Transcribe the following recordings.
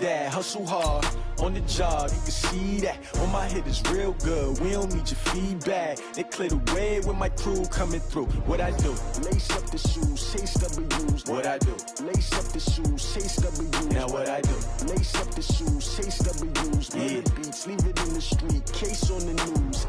that. Hustle hard on the job, you can see that. On my hit is real good, we don't need your feedback. They clear the way with my crew coming through. What I do? Lace up the shoes, chase W's. What I do? Lace up the shoes, chase W's. Now what I do? Lace up the shoes, chase W's. Yeah. The beats, leave it in the street, case on the news.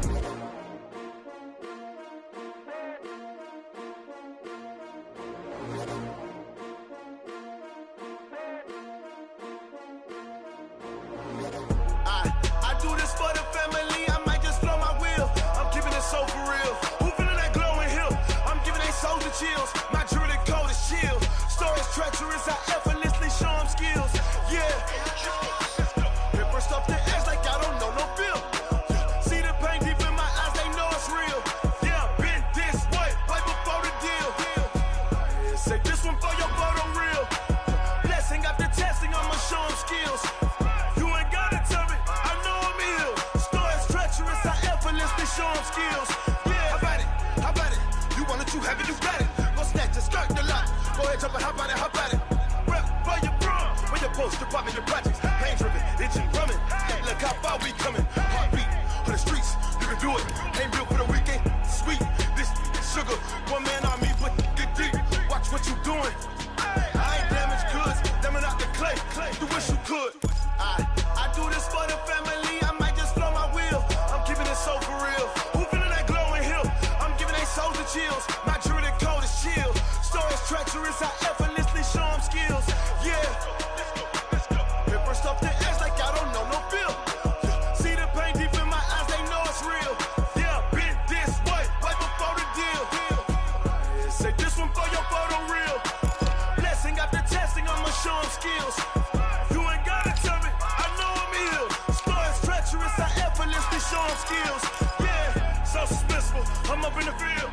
I do this for the family, I might just blow my wheel. I'm keeping it so for real. Who feeling that glowing hill? I'm giving they souls the chills. My jewelry code is chill. Stories treacherous, I effortlessly show them skills. Yeah. Hit first off the edge like I don't know no feel. See the pain deep in my eyes, they know it's real. Yeah, been this way, right before the deal. Say this one for your photo real. Blessing after testing, I'ma show them skills. You ain't gotta tell me, I know I'm ill. Stories treacherous, I effortlessly show them skills. Yeah, how about it? You want it, you have it, you got it. Go snatch it, skirt the lot. Go ahead, jump it, how about it? Rep for your bro, when your poster popping your projects. Pain driven, itching, drumming. Look how far we coming. Heartbeat for the streets, you can do it. Ain't built for the weekend, sweet. This sugar, one man on me, but get deep. Watch what you doing. I ain't damaged goods, damn out the clay. You wish you could. I do this for the family, I might just blow my wheel. I'm keeping it so for real. Who feeling that glowing hill? I'm giving they souls the chills. My jewelry code is chill. Stories treacherous, I effortlessly show them skills. Yeah. Hit first off the edge like I don't know no feel. See the pain deep in my eyes, they know it's real. Yeah, been this way, right before the deal. Say this one for your photo real. Blessing after testing, I'ma show them skills. You ain't gotta tell me, I know I'm ill. Stories treacherous, I effortlessly show them skills. Yeah, so suspenseful, I'm up in the field.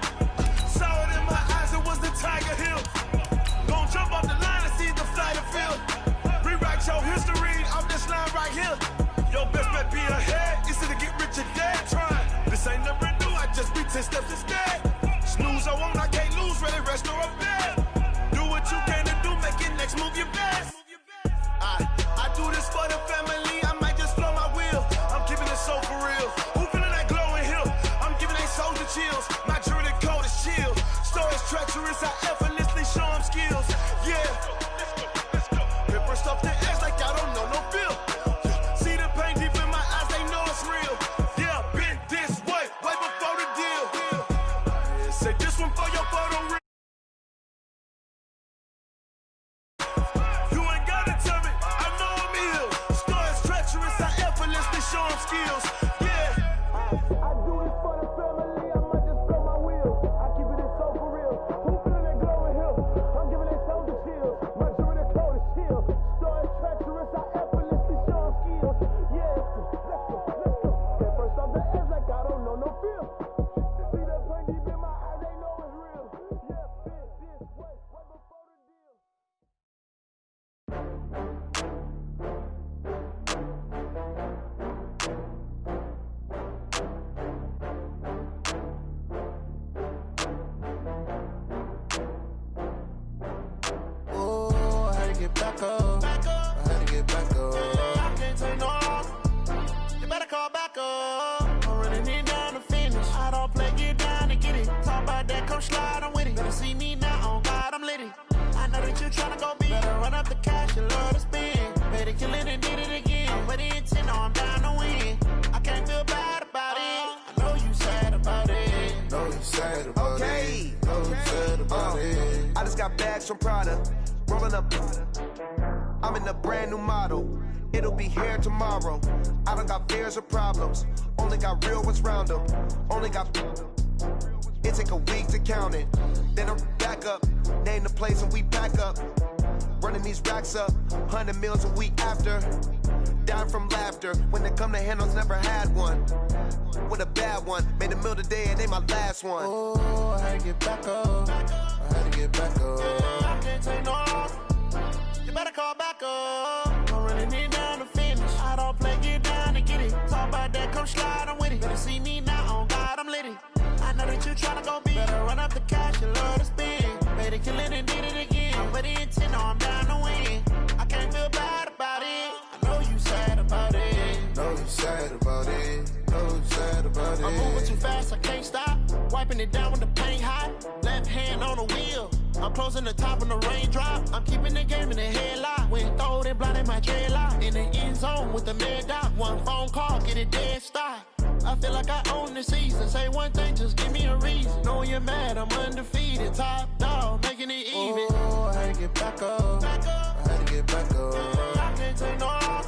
Saw it in my eyes, it was the Tiger Hill. Gon' jump off the line and see the flight of field. Rewrite your history off this line right here. Your best bet be ahead, easy to get rich or dead. Trying, this ain't never new, I just be 10 steps instead. Snooze I won't, I can't lose, ready, rest or up bed. Do what you can to do, make it next move your best. I do this for the family, I might just blow my wheel. I'm keeping it so for real. Who feeling that glowing hill? I'm giving they souls the chills. My jewelry code is chill. Stories treacherous, I effortlessly show them skills. Yeah. Hit first off the edge like I don't know no feel. See the pain deep in my eyes, they know it's real. Yeah, been this way, right before the deal. Say this one for your photo real. You ain't gotta tell me, I know I'm ill. Stories treacherous, I effortlessly show them skills. Yeah. I do this for the family, I might just blow my wheel. I keep it so for real. Who feeling that glowing hill? I'm giving they souls the chills. My jewelry code is chill. Stories treacherous, I effortlessly show them skills. Yeah, let's go. Hit first off the edge like I don't know no feel. See that pain deep in my eyes, they know it's real. Yeah, been this way, right before the deal. Ooh, I had to get back up. I had to get back up. I can't take no loss. You better call back up. I'm running it down to finish. I don't play, get down to get it. Talk about that, come slide, I'm with it. Better see me now, on God, I'm litty. I know that you tryna go big. Better run up the cash, you love to spend. Better kill it and did it again. I'm with the intent, no, I'm down to win. I can't feel bad about it. I know you sad about it. Know you sad about it. Know you sad about it. I just got bags from Prada, rolling up. I'm in a brand new model. It'll be here tomorrow. I don't got fears or problems. Only got real ones round them. Only got. It take a week to count it. Then I'm back up. Name the place and we back up. Running these racks up. 100 meals a week after. Down from laughter. When they come to handles, never had one. With a bad one. Made a meal today and they my last one. Oh, I had to get back up. I had to get back up. I can't take no loss. You better call back up. I'm running it down to finish. I don't play, get down to get it. Talk about that, come slide, I'm with it. Better see me now, on God, I'm litty. I know that you tryna go big. Better run up the cash, you love to spend. Better kill it and did it again. I'm with the intent, no, I'm down to win. I can't feel bad about it. I I'm moving too fast, I can't stop. Wiping it down when the paint hot. Left hand on the wheel. I'm closing the top when the raindrop. I'm keeping the game in the headlock. When throwed and blinded my dreadlock. In the end zone with the mad dot. One phone call, get it dead stop. I feel like I own the season. Say one thing, just give me a reason. Knowing you're mad, I'm undefeated. Top dog, making it even. Oh, I had to get back up. Back up. I had to get back up. I can't take no loss.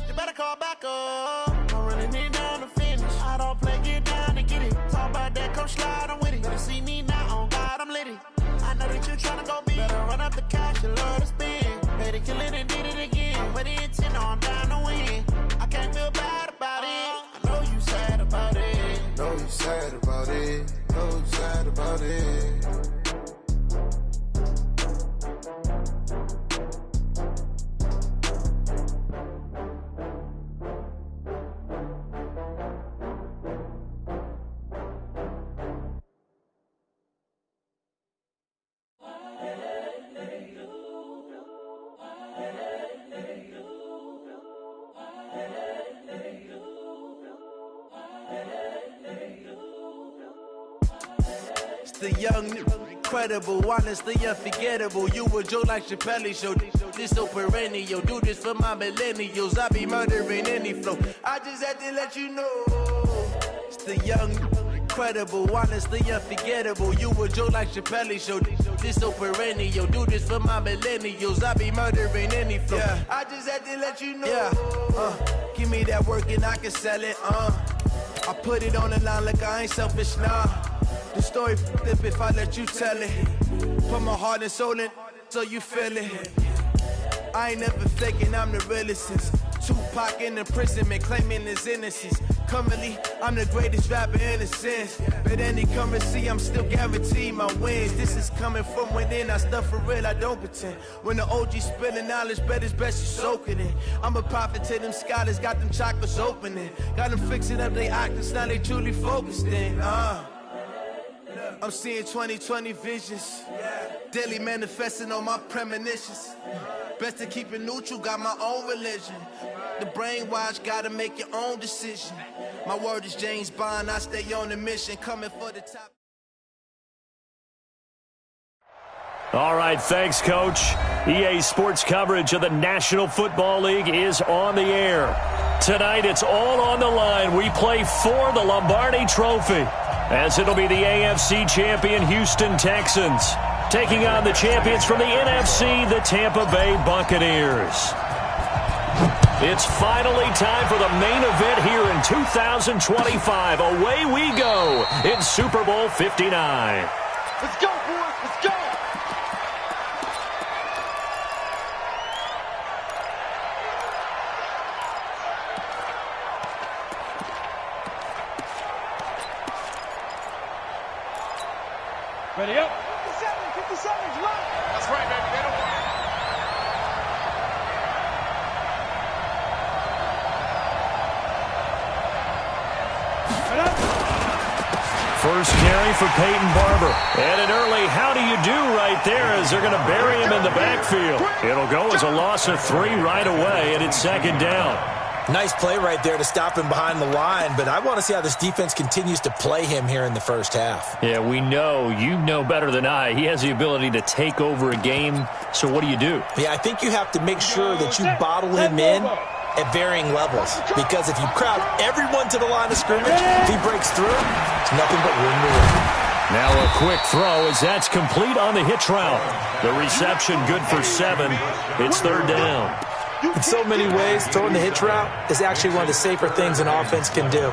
You better call back up. I'm running it down to finish. I don't play, get down to get it. Talk about that, come slide, I'm with it. Better see me now, on God, I'm litty. I know that you're trying to go big. Better run up the cash, you love to spend. Better kill it and did it again. Put it in 10, I'm down to win. I can't feel bad about it. I know you sad about it. Know you sad about it. Know you sad about it. The young, incredible, honestly unforgettable. You a Joe like Chappelle show. This so perennial. Do this for my millennials. I be murdering any flow. I just had to let you know. It's the young, incredible, honestly unforgettable. You a Joe like Chappelle show. This so perennial. Do this for my millennials. I be murdering any flow. Yeah. I just had to let you know. Yeah. Give me that work and I can sell it. I put it on the line like I ain't selfish, nah. The story flip if I let you tell it. Put my heart and soul in so you feel it. I ain't never faking, I'm the realest since Tupac in imprisonment, claiming his innocence. Currently, I'm the greatest rapper in a sense. But any currency, I'm still guaranteed my wins. This is coming from within, I stuff for real, I don't pretend. When the OG spilling knowledge, bet it's best you soak it in. I'm a prophet to them scholars, got them chakras opening. Got them fixing up they octaves, now they truly focused in. I'm seeing 2020 visions. Daily manifesting on my premonitions. Best to keep it neutral, got my own religion. The brainwash, gotta make your own decision. My word is James Bond, I stay on the mission, coming for the top. All right, thanks, Coach. EA Sports coverage of the National Football League is on the air. Tonight, it's all on the line. We play for the Lombardi Trophy, as it'll be the AFC champion Houston Texans taking on the champions from the NFC, the Tampa Bay Buccaneers. It's finally time for the main event here in 2025. Away we go in Super Bowl 59. Let's go, boys. Let's go. Ready up. 57 seconds left. That's right, baby. They don't want it. First carry for Peyton Barber. And an early how do you do right there as they're going to bury him in the backfield. It'll go as a loss of 3 right away, and it's second down. Nice play right there to stop him behind the line, but I want to see how this defense continues to play him here in the first half. Yeah, we know. You know better than I. He has the ability to take over a game, so what do you do? Yeah, I think you have to make sure that you bottle him in at varying levels, because if you crowd everyone to the line of scrimmage, if he breaks through, it's nothing but room to run. Now a quick throw as that's complete on the hitch route. The reception good for 7. It's third down. In so many ways, throwing the hitch route is actually one of the safer things an offense can do.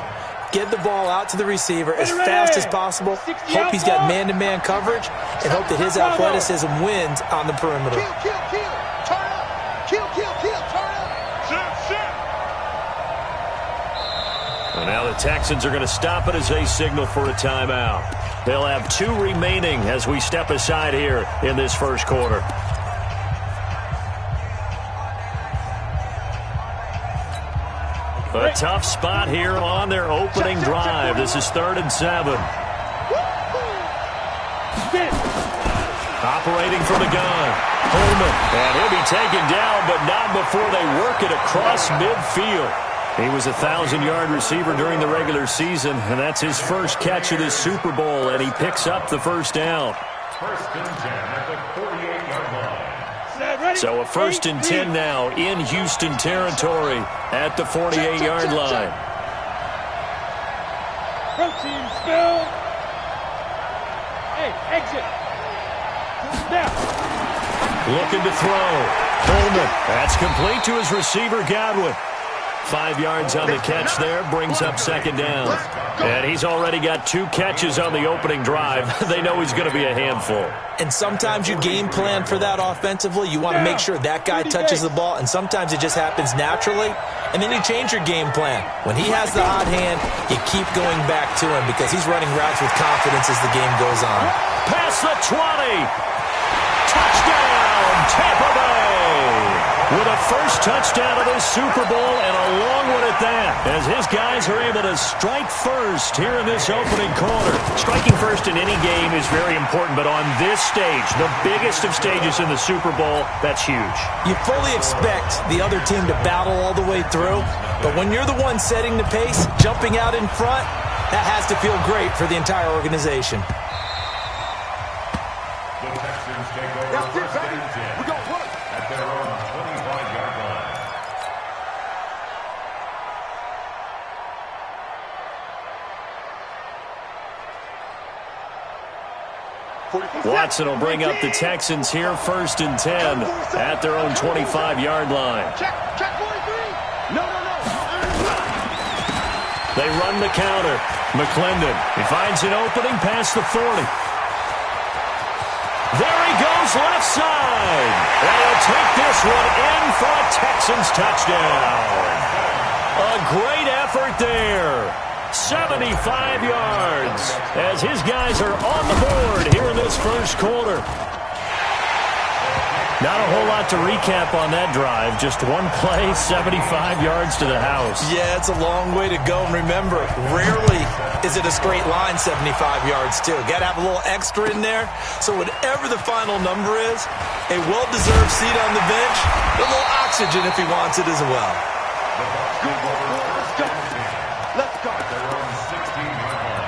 Get the ball out to the receiver as fast as possible, hope he's got man-to-man coverage, and hope that his athleticism wins on the perimeter. Kill, turn up. Kill, turn up. Sit. And now the Texans are going to stop it as they signal for a timeout. They'll have 2 remaining as we step aside here in this first quarter. A tough spot here on their opening drive. This is 3rd and 7. Operating from the gun. Holman. And he'll be taken down, but not before they work it across midfield. He was a 1,000-yard receiver during the regular season, and that's his first catch of the Super Bowl, and he picks up the first down. First and 10 at the 48-yard line. So a first and 10 now in Houston territory at the 48-yard line. Protein spill. Hey, exit. Now. Looking to throw. Coleman. That's complete to his receiver, Godwin. 5 yards on the catch there, brings up second down. And he's already got 2 catches on the opening drive. They know he's going to be a handful. And sometimes you game plan for that offensively. You want to make sure that guy touches the ball, and sometimes it just happens naturally. And then you change your game plan. When he has the hot hand, you keep going back to him because he's running routes with confidence as the game goes on. Past the 20. Touchdown, Tampa Bay. With a first touchdown of the Super Bowl, and a long one at that, as his guys are able to strike first here in this opening quarter. Striking first in any game is very important, but on this stage, the biggest of stages in the Super Bowl, that's huge. You fully expect the other team to battle all the way through, but when you're the one setting the pace, jumping out in front, that has to feel great for the entire organization. The Texans take over first and 10 at their own 25-yard line. Watson will bring up the Texans here first and 10 at their own 25-yard line. Check 43. No. They run the counter. McClendon, he finds an opening past the 40. There he goes left side. And he'll take this one in for a Texans touchdown. A great effort there. 75 yards as his guys are on the board here in this first quarter. Not a whole lot to recap on that drive. Just one play, 75 yards to the house. Yeah, it's a long way to go. And remember, rarely is it a straight line 75 yards, too. Got to have a little extra in there. So whatever the final number is, a well-deserved seat on the bench, a little oxygen if he wants it as well. Let's go. Their own 16-yard line.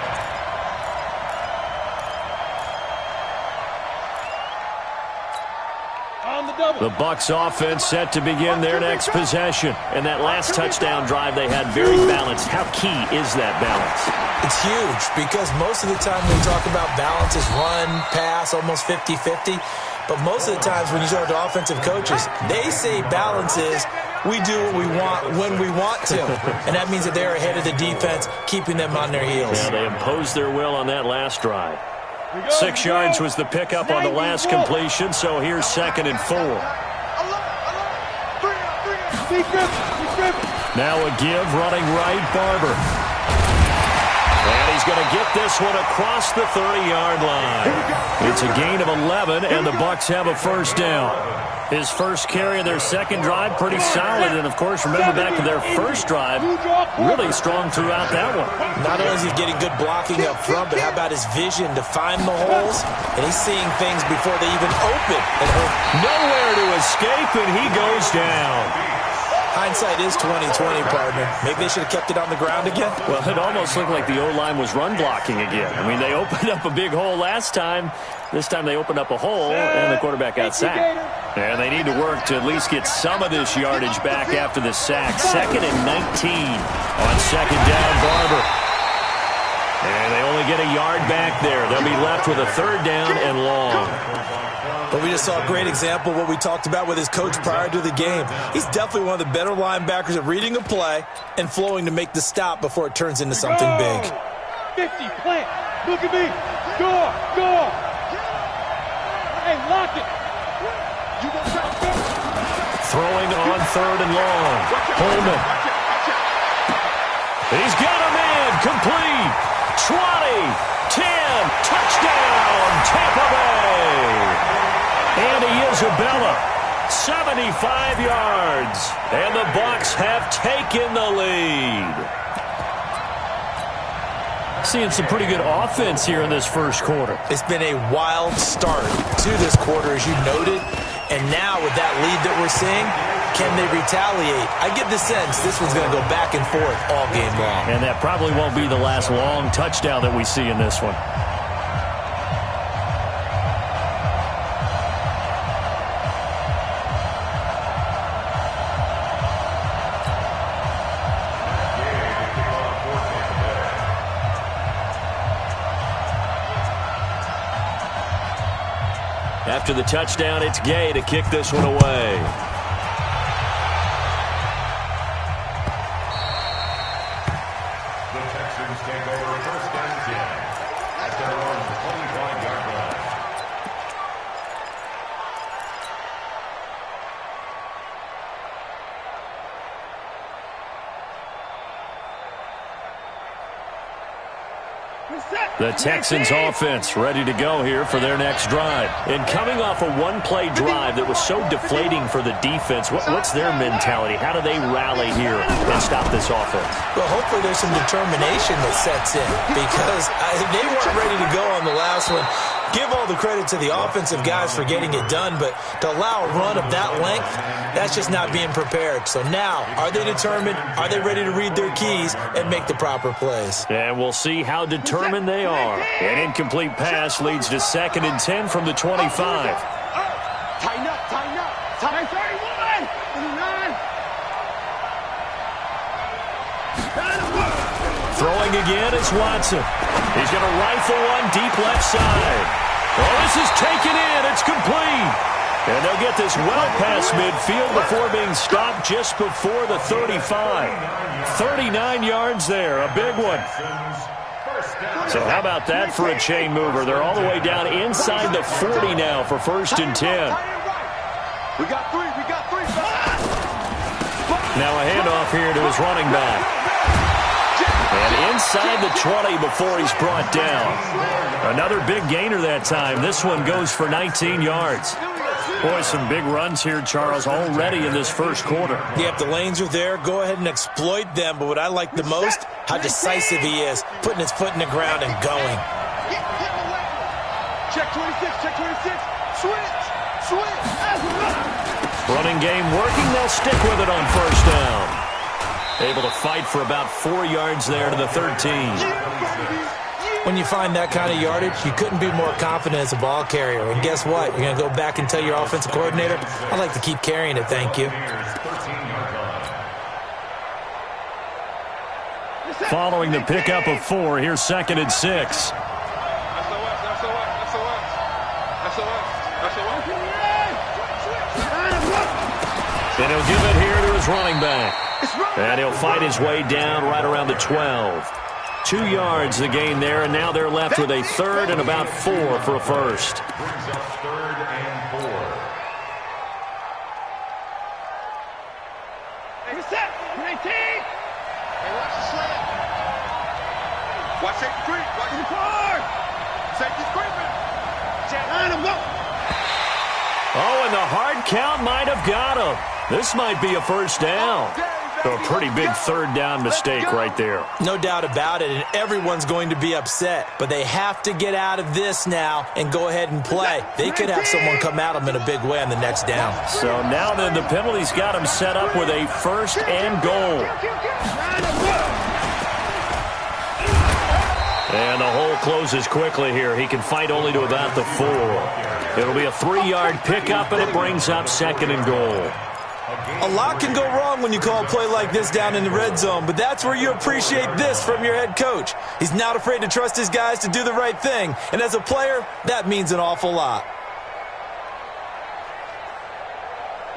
The Bucs offense set to begin their next possession. And that last touchdown drive they had very balanced. How key is that balance? It's huge because most of the time we talk about balance is run, pass, almost 50-50. But most of the times when you talk to offensive coaches, they say balance is we do what we want when we want to. And that means that they're ahead of the defense, keeping them on their heels. Yeah, they imposed their will on that last drive. 6 yards was the pickup on the last completion, so here's second and 4. Now a give, running right, Barber. And he's going to get this one across the 30-yard line. It's a gain of 11, and the Bucs have a first down. His first carry of their second drive, pretty solid. And, of course, remember back to their first drive, really strong throughout that one. Not only is he getting good blocking up front, but how about his vision to find the holes? And he's seeing things before they even open. Nowhere to escape, and he goes down. Hindsight is 20/20, partner. Maybe they should have kept it on the ground again. Well, it almost looked like the O-line was run blocking again. I mean, they opened up a big hole last time. This time they opened up a hole, and the quarterback got sacked. And they need to work to at least get some of this yardage back after the sack. Second and 19 on second down, Barber. And they only get a yard back there. They'll be left with a third down and long. But we just saw a great example of what we talked about with his coach prior to the game. He's definitely one of the better linebackers at reading a play and flowing to make the stop before it turns into something big. 50, plant. Look at me. Go. Hey, lock it. Throwing on third and long. Coleman. He's got a man. Complete. 20, 10, touchdown, Tampa Bay. And Isabella, 75 yards. And the Bucs have taken the lead. Seeing some pretty good offense here in this first quarter. It's been a wild start to this quarter, as you noted. And now with that lead that we're seeing, Can they retaliate? I get the sense this one's going to go back and forth all game long. And that probably won't be the last long touchdown that we see in this one. After the touchdown, it's Gay to kick this one away. The Texans take over first and 10 at their own 25-yard line. The Texans offense ready to go here for their next drive. And coming off a one-play drive that was so deflating for the defense, what's their mentality? How do they rally here and stop this offense? Well, hopefully there's some determination that sets in because they weren't ready to go on the last one. Give all the credit to the offensive guys for getting it done, but to allow a run of that length, that's just not being prepared. So now, are they determined? Are they ready to read their keys and make the proper plays? And we'll see how determined they are. An incomplete pass leads to 2nd and 10 from the 25. Tighten up, tighten up. Tighten 31, 29. Throwing again is Watson. He's going to rifle one deep left side. Oh, this is taken in. It's complete. And they'll get this well past midfield before being stopped just before the 35. 39 yards there, a big one. So how about that for a chain mover? They're all the way down inside the 40 now for 1st and 10. We got three. Now a handoff here to his running back. And inside the 20 before he's brought down. Another big gainer that time. This one goes for 19 yards. Boy, some big runs here, Charles, already in this first quarter. Yep, the lanes are there. Go ahead and exploit them. But what I like the most, how decisive he is, putting his foot in the ground and going. Check 26. Switch. Running game working. They'll stick with it on 1st down. Able to fight for about 4 yards there to the 13. When you find that kind of yardage, you couldn't be more confident as a ball carrier. And guess what? You're going to go back and tell your offensive coordinator, I'd like to keep carrying it, thank you. Following the pickup of 4, here's 2nd and 6. And he'll give it here to his running back. And he'll fight his way down right around the 12. 2 yards the gain there, and now they're left with a 3rd and about 4 for a first. Brings up 3rd and 4. Hey, set. 19. Hey, watch the slant. Watch safety creep. Watch the car. Safety's creeping. Line him up. Oh, and the hard count might have got him. This might be a 1st down. So a pretty big 3rd down mistake right there. No doubt about it, and everyone's going to be upset. But they have to get out of this now and go ahead and play. They could have someone come at them in a big way on the next down. So now then the penalty's got him set up with a 1st and goal. And the hole closes quickly here. He can fight only to about the 4. It'll be a 3-yard pickup, and it brings up 2nd and goal. A lot can go wrong when you call a play like this down in the red zone, but that's where you appreciate this from your head coach. He's not afraid to trust his guys to do the right thing, and as a player, that means an awful lot.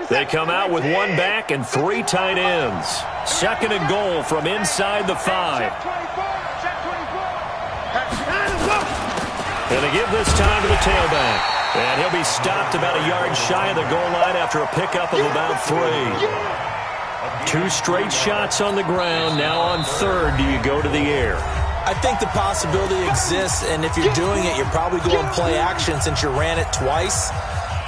They come out with 1 back and 3 tight ends. 2nd and goal from inside the 5. And they give this time to the tailback. And he'll be stopped about a yard shy of the goal line after a pickup of about 3. 2 straight shots on the ground. Now on 3rd, do you go to the air? I think the possibility exists, and if you're doing it, you're probably going play action since you ran it twice.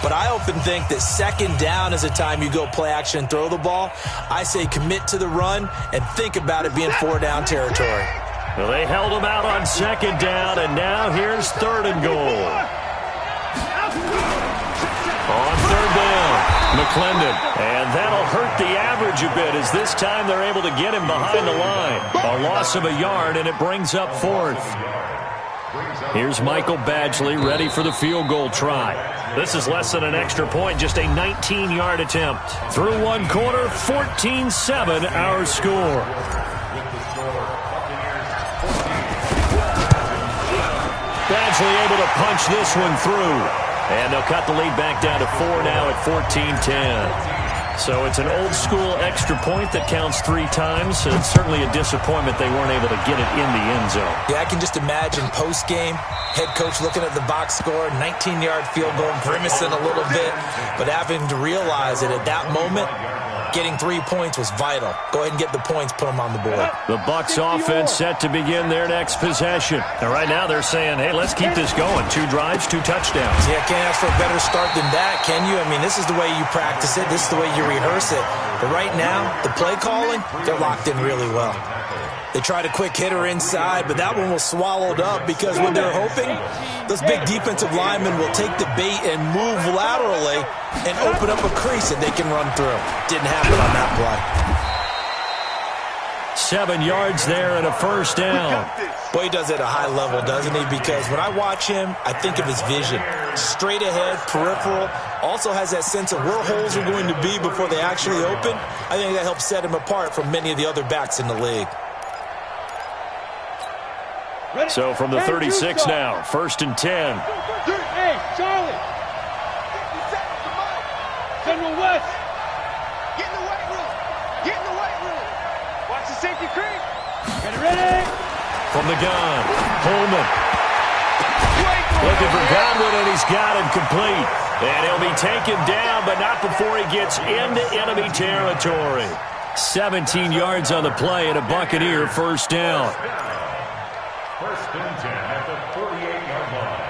But I often think that 2nd down is a time you go play action and throw the ball. I say commit to the run and think about it being 4-down territory. Well, they held him out on 2nd down, and now here's 3rd and goal. On 3rd down, McClendon. And that'll hurt the average a bit as this time they're able to get him behind the line. A loss of a yard, and it brings up fourth. Here's Michael Badgley ready for the field goal try. This is less than an extra point, just a 19-yard attempt. Through one quarter, 14-7 our score. Badgley able to punch this one through. And they'll cut the lead back down to 4 now at 14-10. So it's an old-school extra point that counts 3 times. So it's certainly a disappointment they weren't able to get it in the end zone. Yeah, I can just imagine post-game, head coach looking at the box score, 19-yard field goal, grimacing a little bit, but having to realize that at that moment, getting 3 points was vital. Go ahead and get the points, put them on the board. The Bucs offense set to begin their next possession. And right now they're saying, hey, let's keep this going. 2 drives, 2 touchdowns. Yeah, can't ask for a better start than that, can you? I mean, this is the way you practice it. This is the way you rehearse it. But right now, the play calling, they're locked in really well. They tried a quick hitter inside, but that one was swallowed up because what they're hoping, those big defensive linemen will take the bait and move laterally and open up a crease that they can run through. Didn't happen on that play. 7 yards there and a first down. Boy, he does it at a high level, doesn't he? Because when I watch him, I think of his vision. Straight ahead, peripheral. Also has that sense of where holes are going to be before they actually open. I think that helps set him apart from many of the other backs in the league. So from the 36 now, 1st and 10. Hey, Charlie. General West. Get in the weight room. Get in the weight room. Watch the safety creep. Ready? From the gun, Holman. Looking for Godwin, and he's got him complete. And he'll be taken down, but not before he gets into enemy territory. 17 yards on the play and a Buccaneer first down. 1st and 10 at the 48-yard line.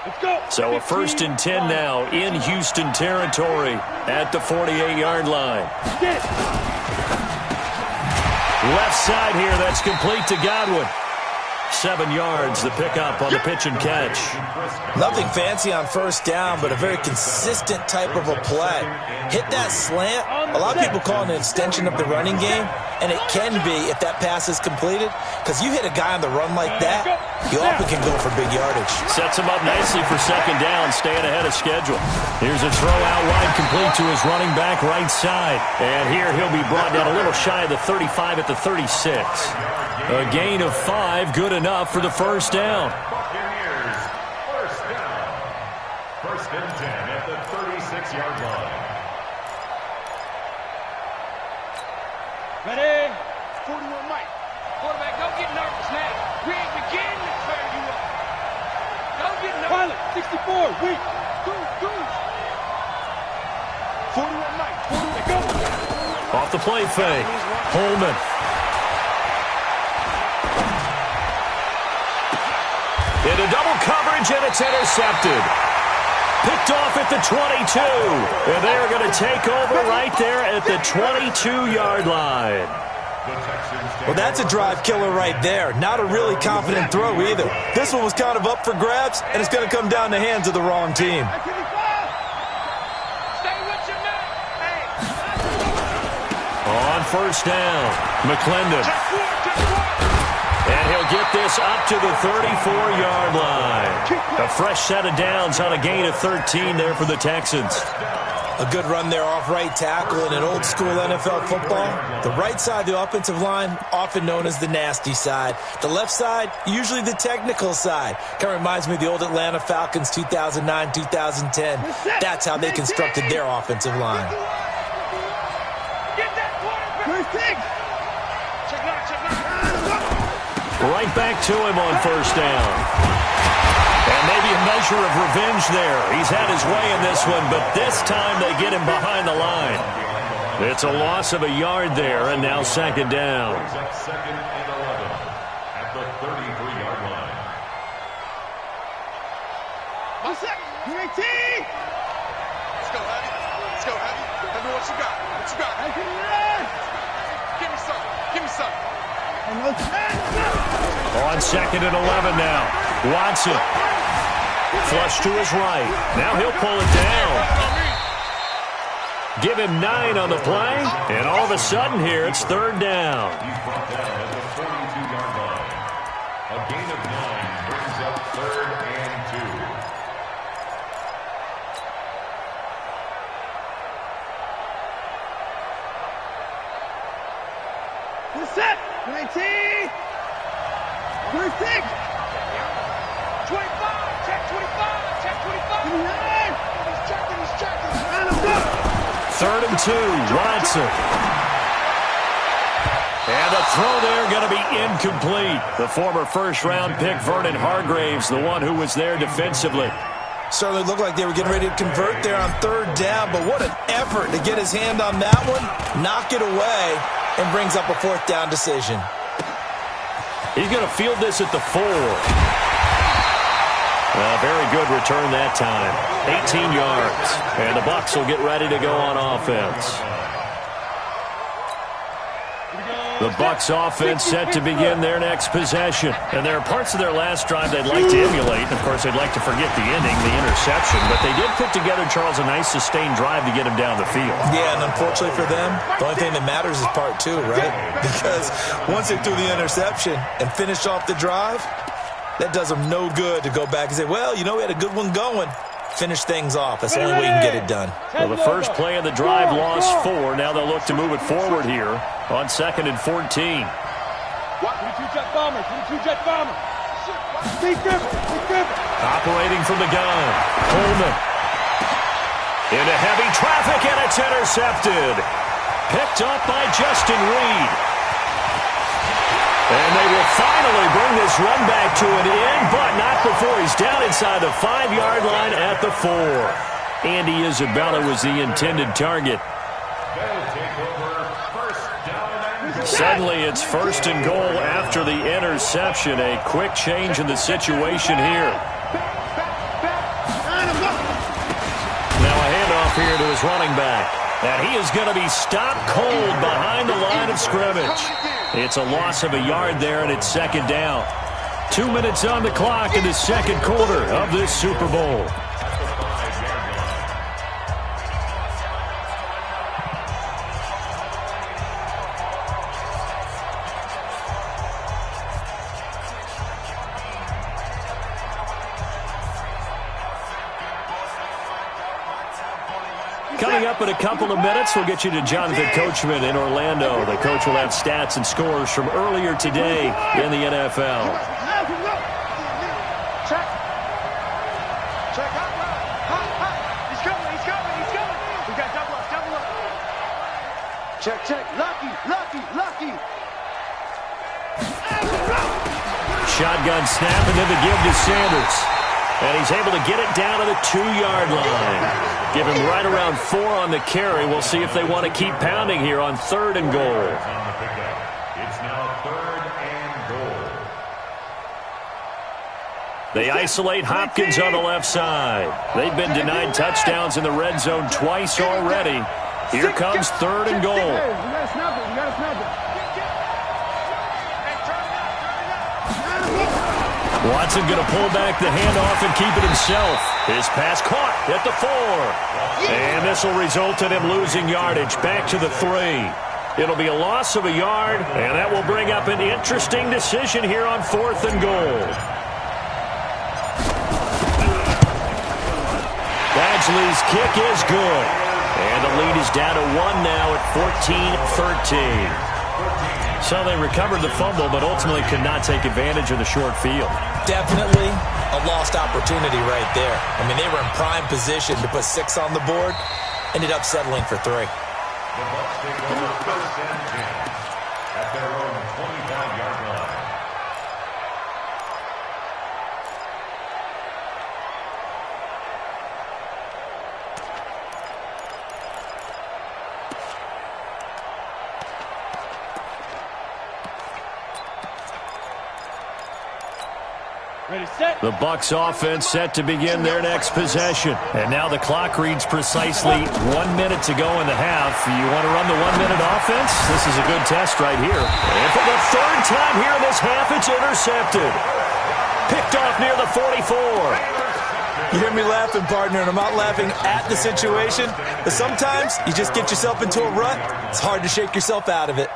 Let's go. So a 1st and 10 now in Houston territory at the 48-yard line. Left side here, that's complete to Godwin. 7 yards, the pickup on the pitch and catch. Nothing fancy on first down, but a very consistent type of a play. Hit that slant. A lot of people call it an extension of the running game, and it can be if that pass is completed, because you hit a guy on the run like that, you often can go for big yardage. Sets him up nicely for 2nd down, staying ahead of schedule. Here's a throw out wide, complete to his running back right side. And here he'll be brought down a little shy of the 35 at the 36. A gain of 5, good enough for the first down. Buccaneers, first down. 1st and 10 at the 36-yard line. Ready? 41 Mike. Quarterback, don't get nervous now. We ain't beginning to clear you up. Don't get nervous. Pilot, 64, weak. Go. 41 Mike. 41, go. Off the play fake, Holman. Into double coverage, and it's intercepted. Picked off at the 22. And they're going to take over right there at the 22-yard line. Well, that's a drive killer right there. Not a really confident throw either. This one was kind of up for grabs, and it's going to come down the hands of the wrong team. On first down, McClendon. And he'll get this up to the 34-yard line. A fresh set of downs on a gain of 13 there for the Texans. A good run there off right tackle in an old-school NFL football. The right side of the offensive line, often known as the nasty side. The left side, usually the technical side. Kind of reminds me of the old Atlanta Falcons 2009, 2010. That's how they constructed their offensive line. Right back to him on first down. And maybe a measure of revenge there. He's had his way in this one, but this time they get him behind the line. It's a loss of a yard there, and now 2nd down. 2nd and 11 at the 33-yard line. 1 second. UAT. Let's go, Heavy. Let's go, Heavy. Heavy, what you got? What you got? Give me some. Give me some. On 2nd and 11 now. Watson. Flush to his right. Now he'll pull it down. Give him 9 on the play, and all of a sudden here, it's 3rd down. He's brought down at the 42-yard line. A gain of 9 brings up 3rd and 2. Set. 19. 26. 25. Check 25. Check 25. 29. He's checking. And I'm good. 3rd and 2, Watson. And the throw there going to be incomplete. The former first-round pick, Vernon Hargraves, the one who was there defensively. Certainly looked like they were getting ready to convert there on 3rd down, but what an effort to get his hand on that one, knock it away, and brings up a 4th down decision. He's going to field this at the 4. Very good return that time. 18 yards. And the Bucs will get ready to go on offense. The Bucs offense set to begin their next possession. And there are parts of their last drive they'd like to emulate. Of course, they'd like to forget the ending, the interception. But they did put together, Charles, a nice sustained drive to get him down the field. Yeah, and unfortunately for them, the only thing that matters is part 2, right? Because once they threw the interception and finished off the drive, that does them no good to go back and say, well, you know, we had a good one going. Finish things off. That's the only way you can get it done. Well, the first play of the drive lost 4. Now they'll look to move it forward here on 2nd and 14. 22 jet bomber. 22 jet bomber. Operating from the gun. Coleman. Into heavy traffic, and it's intercepted. Picked up by Justin Reed. And they will finally bring this run back to an end, but not before he's down inside the 5-yard line at the 4. Andy Isabella was the intended target. They'll take over 1st down and Suddenly it's 1st and goal after the interception. A quick change in the situation here. Now a handoff here to his running back. And he is going to be stopped cold behind the line of scrimmage. It's a loss of a yard there, and it's 2nd down. 2 minutes on the clock in the 2nd quarter of this Super Bowl. Coming up in a couple of minutes, we'll get you to Jonathan Coachman in Orlando. The coach will have stats and scores from earlier today in the NFL. Check. Check. He's coming. We got double up. Check. Lucky. Shotgun snap, and then the give to Sanders. And he's able to get it down to the 2-yard line. Give him right around 4 on the carry. We'll see if they want to keep pounding here on 3rd and goal. It's now 3rd and goal. They isolate Hopkins on the left side. They've been denied touchdowns in the red zone twice already. Here comes 3rd and goal. You gotta snap it. Watson going to pull back the handoff and keep it himself. His pass caught at the 4. And this will result in him losing yardage back to the 3. It'll be a loss of a yard, and that will bring up an interesting decision here on 4th and goal. Badgley's kick is good. And the lead is down to 1 now at 14-13. So they recovered the fumble, but ultimately could not take advantage of the short field. Definitely a lost opportunity right there. I mean, they were in prime position to put 6 on the board. Ended up settling for 3. The Bucs take over 1st and 10 at their own 25-yard line. The Bucs offense set to begin their next possession. And now the clock reads precisely 1 minute to go in the half. You want to run the 1-minute offense? This is a good test right here. And for the 3rd time here in this half, it's intercepted. Picked off near the 44. You hear me laughing, partner, and I'm not laughing at the situation, but sometimes you just get yourself into a rut. It's hard to shake yourself out of it.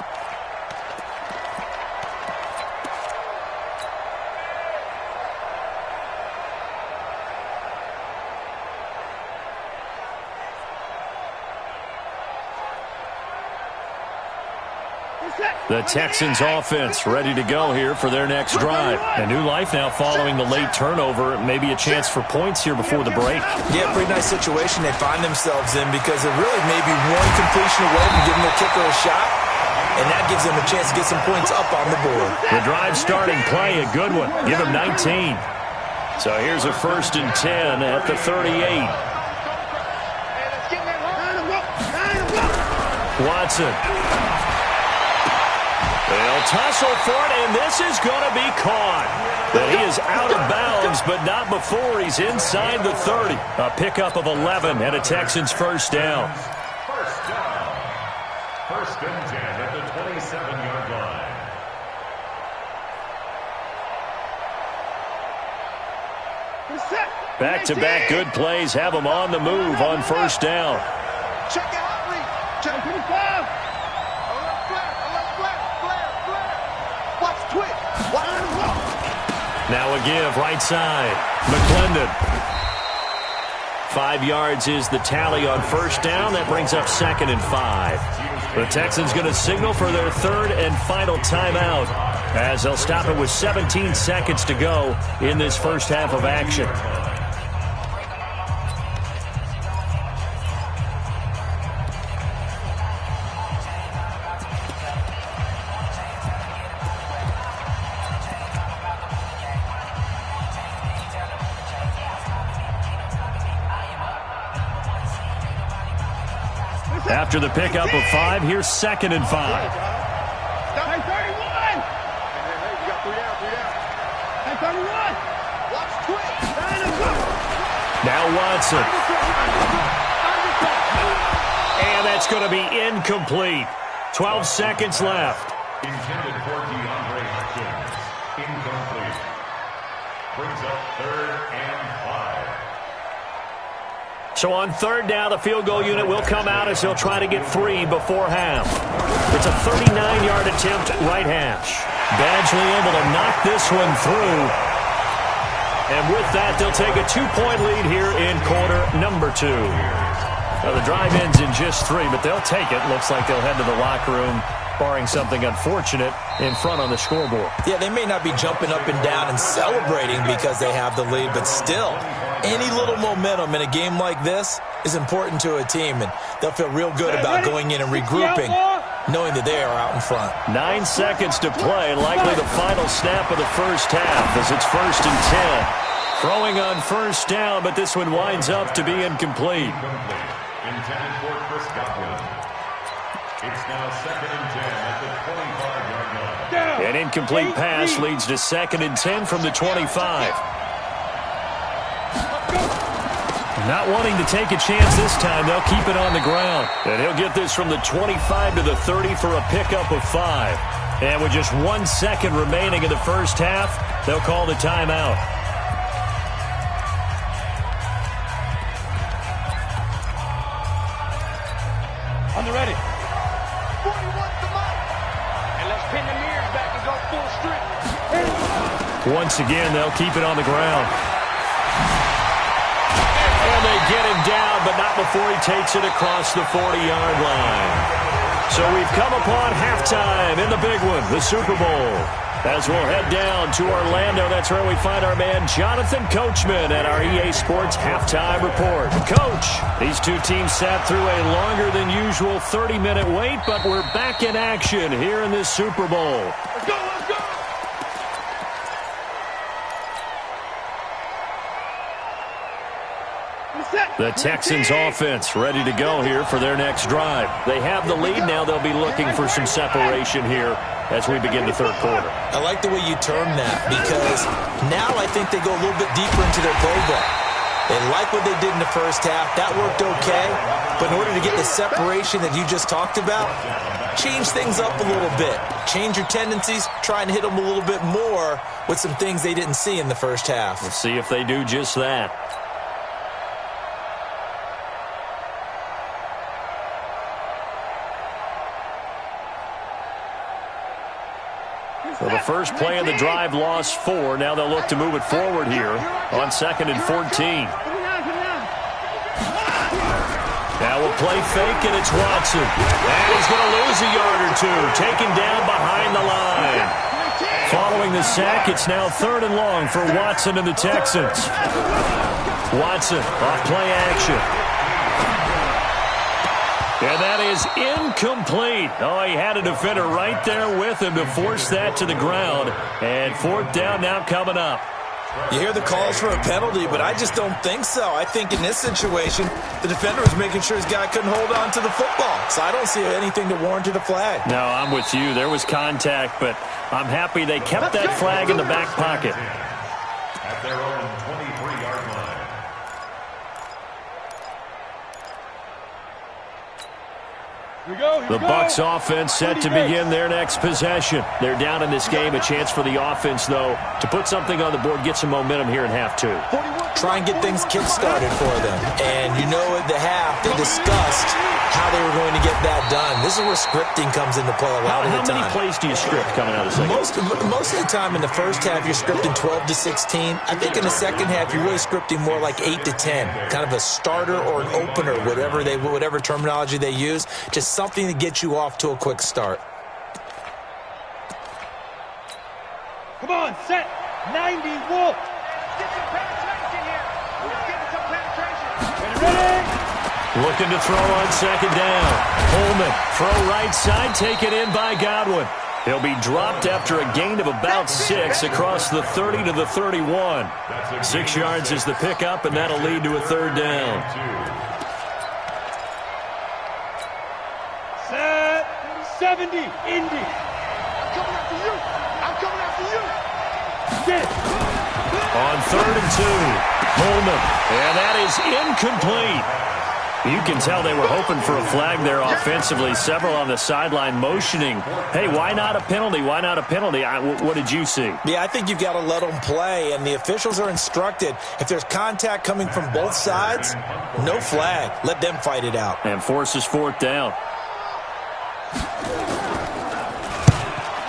The Texans offense ready to go here for their next drive. A new life now following the late turnover. Maybe a chance for points here before the break. Yeah, pretty nice situation they find themselves in because it really may be one completion away from giving their kicker a shot, and that gives them a chance to get some points up on the board. The drive starting play, a good one. Give him 19. So here's a 1st and 10 at the 38. Watson. They'll tussle for it, and this is going to be caught. But he is out of bounds, but not before he's inside the 30. A pickup of 11 and a Texans first down. First down. 1st and 10 at the 27-yard line. Back-to-back good plays have them on the move on first down. Check it out, Lee. Check 25. Now a give, right side. McClendon. 5 yards is the tally on first down. That brings up 2nd and 5. The Texans going to signal for their 3rd and final timeout as they'll stop it with 17 seconds to go in this first half of action. After the pickup of 5, here's 2nd and 5. Hey, 31! Hey, 31! Watch quick! Now Watson. And that's going to be incomplete. 12 seconds left. Intended for DeAndre Hopkins. Incomplete. Brings up 3rd and 5. So on 3rd down, the field goal unit will come out as he'll try to get 3 before half. It's a 39-yard attempt right hash. Badgley able to knock this one through. And with that, they'll take a 2-point lead here in quarter number 2. Now, the drive ends in just 3, but they'll take it. Looks like they'll head to the locker room, barring something unfortunate, in front on the scoreboard. Yeah, they may not be jumping up and down and celebrating because they have the lead, but still, any little momentum in a game like this is important to a team, and they'll feel real good about going in and regrouping, knowing that they are out in front. 9 seconds to play, likely the final snap of the first half as it's 1st and 10. Throwing on first down, but this one winds up to be incomplete. Intended for Chris Godwin. It's now 2nd and 10 at the 25-yard line. An incomplete pass leads to 2nd and 10 from the 25. Not wanting to take a chance this time, they'll keep it on the ground. And he'll get this from the 25 to the 30 for a pickup of 5. And with just 1 second remaining in the first half, they'll call the timeout. On the ready. 41 to Mike. And let's pin the mirrors back and go full strip. Once again, they'll keep it on the ground. And they get him down, but not before he takes it across the 40-yard line. So we've come upon halftime in the big one, the Super Bowl. As we'll head down to Orlando, that's where we find our man Jonathan Coachman at our EA Sports Halftime Report. Coach, these two teams sat through a longer than usual 30-minute wait, but we're back in action here in this Super Bowl. Let's go, let's go! The Texans offense ready to go here for their next drive. They have the lead now. They'll be looking for some separation here as we begin the third quarter. I like the way you term that because now I think they go a little bit deeper into their playbook. They like what they did in the first half. That worked okay. But in order to get the separation that you just talked about, change things up a little bit. Change your tendencies. Try and hit them a little bit more with some things they didn't see in the first half. We'll see if they do just that. So the first play of the drive lost 4. Now they'll look to move it forward here on 2nd and 14. Now we'll play fake, and it's Watson. And he's going to lose a yard or 2, taken down behind the line. Following the sack, it's now 3rd and long for Watson and the Texans. Watson off play action. And that is incomplete. Oh, he had a defender right there with him to force that to the ground. And 4th down now coming up. You hear the calls for a penalty, but I just don't think so. I think in this situation, the defender was making sure his guy couldn't hold on to the football. So I don't see anything to warrant a flag. No, I'm with you. There was contact, but I'm happy they kept that flag in the back pocket. At their own 23-yard line. The Bucs offense set to begin their next possession. They're down in this game. A chance for the offense, though, to put something on the board, get some momentum here in half 2. Try and get things kick-started for them. And you know at the half, they discussed how they were going to get that done. This is where scripting comes into play a lot of the time. How many plays do you script coming out of the second? Most of the time in the first half, you're scripting 12 to 16. I think in the second half, you're really scripting more like 8 to 10. Kind of a starter or an opener, whatever terminology they use. Just something to get you off to a quick start. Come on, set. 90, Wolf. Get some penetration here. We're getting some penetration. Ready? Looking to throw on 2nd down. Holman, throw right side, taken in by Godwin. He'll be dropped after a gain of about 6 across the 30 to the 31. 6 yards is the pickup, and that'll lead to a 3rd down. Set. 70, Indy. I'm coming after you. I'm coming after you. Get. On 3rd and 2, Holman, and that is incomplete. You can tell they were hoping for a flag there offensively. Several on the sideline motioning, hey, why not a penalty? Why not a penalty? What did you see? Yeah, I think you've got to let them play, and the officials are instructed. If there's contact coming from both sides, no flag. Let them fight it out. And forces 4th down.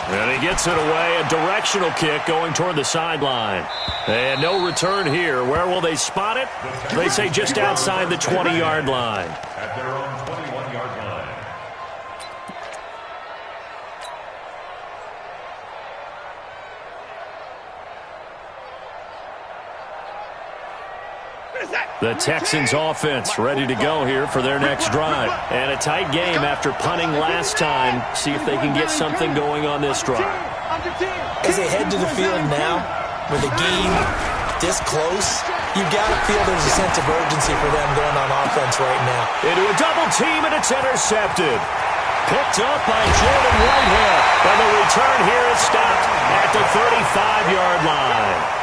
And he gets it away, a directional kick going toward the sideline. And no return here. Where will they spot it? They say just outside the 20-yard line. At their own 21-yard line. The Texans offense ready to go here for their next drive. And a tight game after punting last time. See if they can get something going on this drive. As they head to the field now, with the game this close, you've got to feel there's a sense of urgency for them going on offense right now. Into a double team, and it's intercepted. Picked up by Jordan Whitehead. And the return here is stopped at the 35-yard line.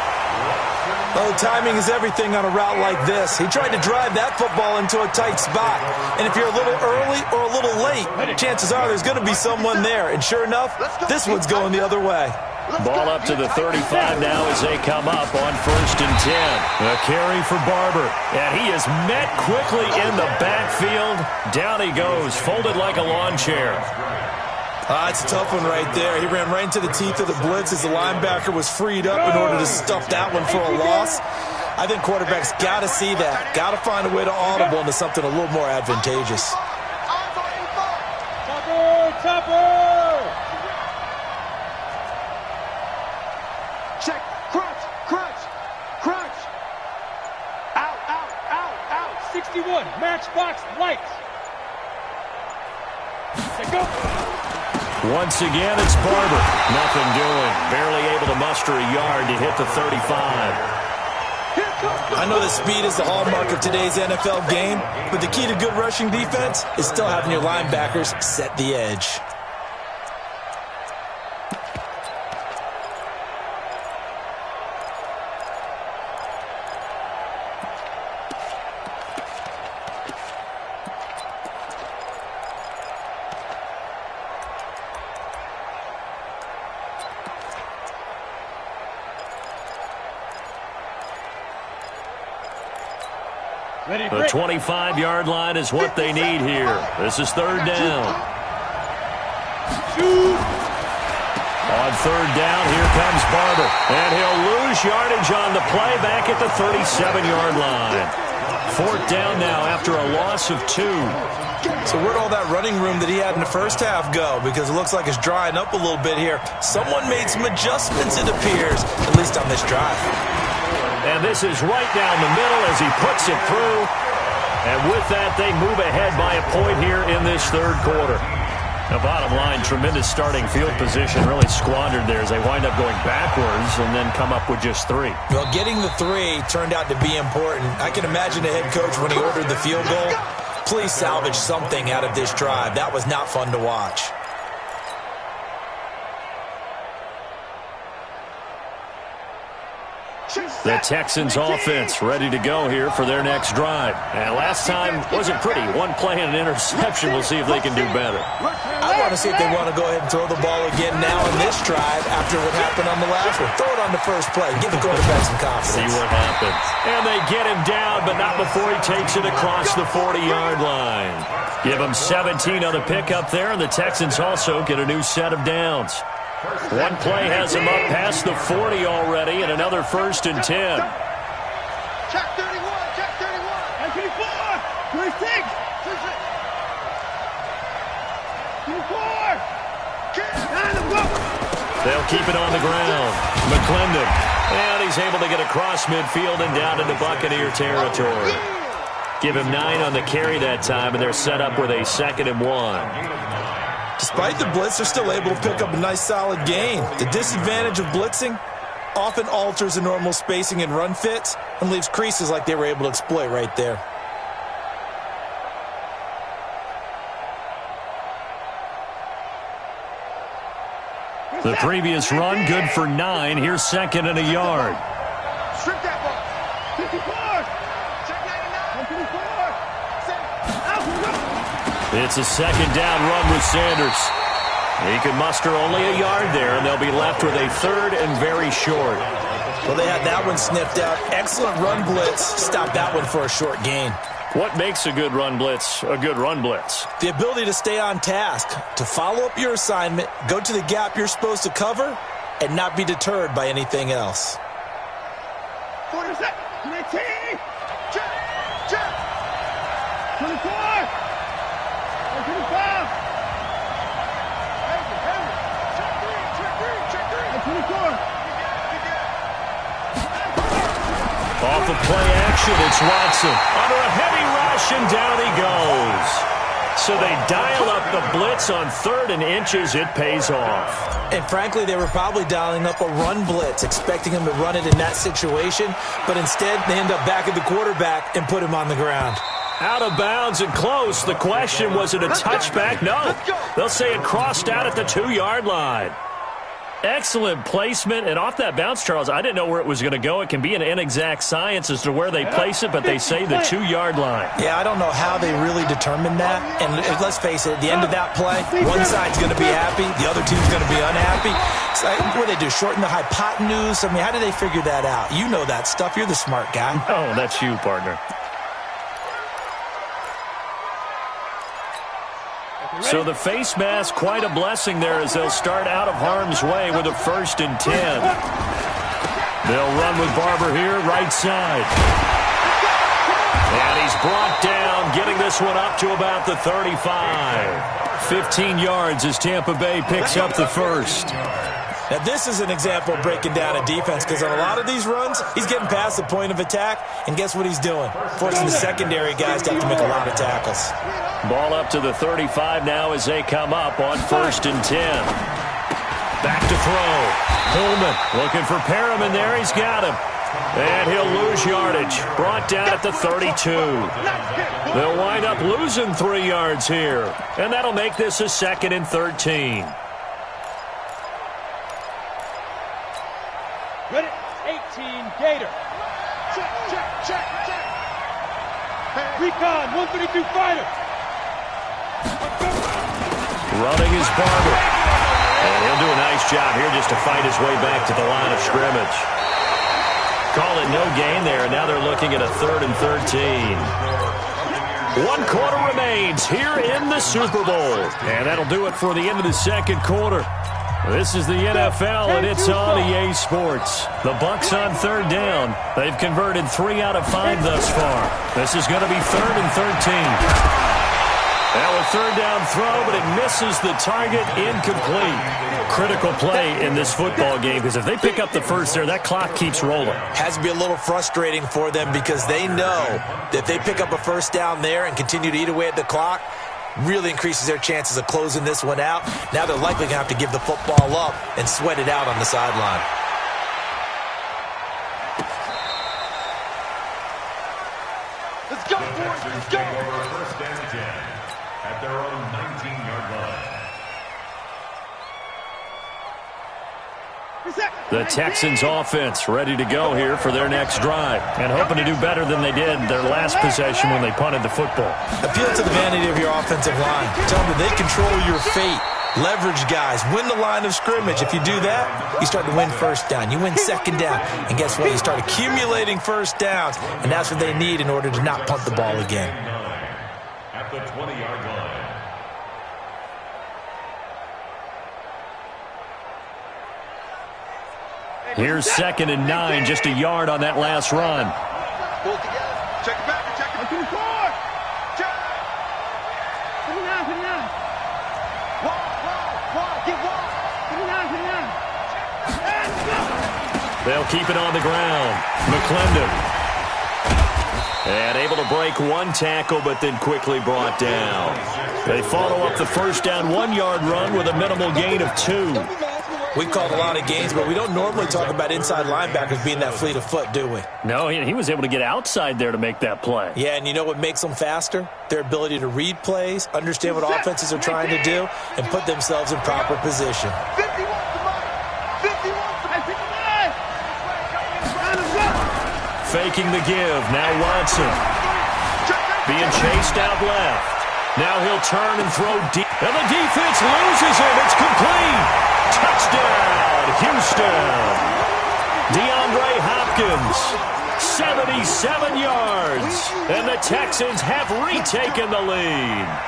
Oh, timing is everything on a route like this. He tried to drive that football into a tight spot. And if you're a little early or a little late, chances are there's going to be someone there. And sure enough, this one's going the other way. Ball up to the 35 now as they come up on 1st and 10. A carry for Barber. And he is met quickly in the backfield. Down he goes, folded like a lawn chair. It's a tough one right there. He ran right into the teeth of the blitz as the linebacker was freed up in order to stuff that one for a loss. I think quarterbacks got to see that. Got to find a way to audible into something a little more advantageous. Topper! Check. Crunch. Out. 61. Matchbox lights. Go. Once again, it's Barber. Nothing doing. Barely able to muster a yard to hit the 35. I know that speed is the hallmark of today's NFL game, but the key to good rushing defense is still having your linebackers set the edge. The 25-yard line is what they need here. This is 3rd down. On third down, here comes Barber. And he'll lose yardage on the play back at the 37-yard line. Fourth down now after a loss of 2. So where'd all that running room that he had in the first half go? Because it looks like it's drying up a little bit here. Someone made some adjustments, it appears, at least on this drive. And this is right down the middle as he puts it through. And with that, they move ahead by a point here in this third quarter. The bottom line, tremendous starting field position, really squandered there as they wind up going backwards and then come up with just 3. Well, getting the 3 turned out to be important. I can imagine the head coach when he ordered the field goal. Please salvage something out of this drive. That was not fun to watch. The Texans offense ready to go here for their next drive. And last time wasn't pretty. One play and an interception. We'll see if they can do better. I want to see if they want to go ahead and throw the ball again now in this drive after what happened on the last one. Throw it on the first play. Give the quarterback some confidence. See what happens. And they get him down, but not before he takes it across the 40-yard line. Give him 17 on the pickup there, and the Texans also get a new set of downs. One play has him up past the 40 already, and another 1st and 10. Check 31, check 31. 24, 26, 24. They'll keep it on the ground. McClendon, and he's able to get across midfield and down into Buccaneer territory. Give him 9 on the carry that time, and they're set up with a 2nd and 1. Despite the blitz, they're still able to pick up a nice solid gain. The disadvantage of blitzing often alters the normal spacing and run fits and leaves creases like they were able to exploit right there. The previous run, good for 9. Here's 2nd and a yard. Strip that ball. 54. It's a 2nd down run with Sanders. He can muster only a yard there, and they'll be left with a 3rd and very short. Well, they had that one sniffed out. Excellent run blitz. Stop that one for a short gain. What makes a good run blitz a good run blitz? The ability to stay on task, to follow up your assignment, go to the gap you're supposed to cover, and not be deterred by anything else. 40 seconds. 19. Check. 24. 25. Check 24. Off of play action, it's Watson. Under a heavy rush, and down he goes. So they dial up the blitz on 3rd and inches. It pays off. And frankly, they were probably dialing up a run blitz, expecting him to run it in that situation. But instead, they end up back at the quarterback and put him on the ground. Out of bounds and close. The question, was it a touchback? No. They'll say it crossed out at the 2-yard line. Excellent placement. And off that bounce, Charles, I didn't know where it was going to go. It can be an inexact science as to where they place it, but they say the 2-yard line. Yeah, I don't know how they really determined that. And let's face it, at the end of that play, one side's going to be happy, the other team's going to be unhappy. So, what do they do, shorten the hypotenuse? I mean, how do they figure that out? You know that stuff. You're the smart guy. Oh, that's you, partner. So the face mask, quite a blessing there as they'll start out of harm's way with a 1st and 10. They'll run with Barber here, right side. And he's brought down, getting this one up to about the 35. 15 yards as Tampa Bay picks up the 1st. Now, this is an example of breaking down a defense because on a lot of these runs, he's getting past the point of attack, and guess what he's doing? Forcing the secondary guys to have to make a lot of tackles. Ball up to the 35 now as they come up on 1st and 10. Back to throw. Pullman looking for Perriman there. He's got him. And he'll lose yardage. Brought down at the 32. They'll wind up losing 3 yards here. And that'll make this a 2nd and 13. Ready? 18, Gator. Check. Recon, 132 fighter. Running is Barber. And he'll do a nice job here just to fight his way back to the line of scrimmage. Call it no gain there. Now they're looking at a 3rd and 13. 1 quarter remains here in the Super Bowl. And that'll do it for the end of the 2nd quarter. This is the NFL, and it's on EA Sports. The Bucs on third down. They've converted 3 out of 5 thus far. This is going to be 3rd and 13. Now a third down throw, but it misses the target, incomplete. Critical play in this football game, because if they pick up the first there, that clock keeps rolling. Has to be a little frustrating for them because they know that if they pick up a first down there and continue to eat away at the clock, really increases their chances of closing this one out. Now they're likely going to have to give the football up and sweat it out on the sideline. Let's go, boys. Let's go. First down 10 at their own 19-yard line. The Texans offense ready to go here for their next drive and hoping to do better than they did their last possession when they punted the football. Appeal to the vanity of your offensive line. Tell them they control your fate. Leverage guys. Win the line of scrimmage. If you do that, you start to win first down. You win second down. And guess what? You start accumulating first downs. And that's what they need in order to not punt the ball again. At the 20-yard line. Here's 2nd and 9, just a yard on that last run. Pull it together. Check it back. Check it. Check. They'll keep it on the ground. McClendon. And able to break one tackle, but then quickly brought down. They follow up the first down 1-yard run with a minimal gain of 2. We've called a lot of games, but we don't normally talk about inside linebackers being that fleet of foot, do we? No, he was able to get outside there to make that play. Yeah, and you know what makes them faster? Their ability to read plays, understand what offenses are trying to do, and put themselves in proper position. Faking the give. Now Watson. Being chased out left. Now he'll turn and throw deep. And the defense loses him. It's complete. Touchdown, Houston. DeAndre Hopkins, 77 yards. And the Texans have retaken the lead.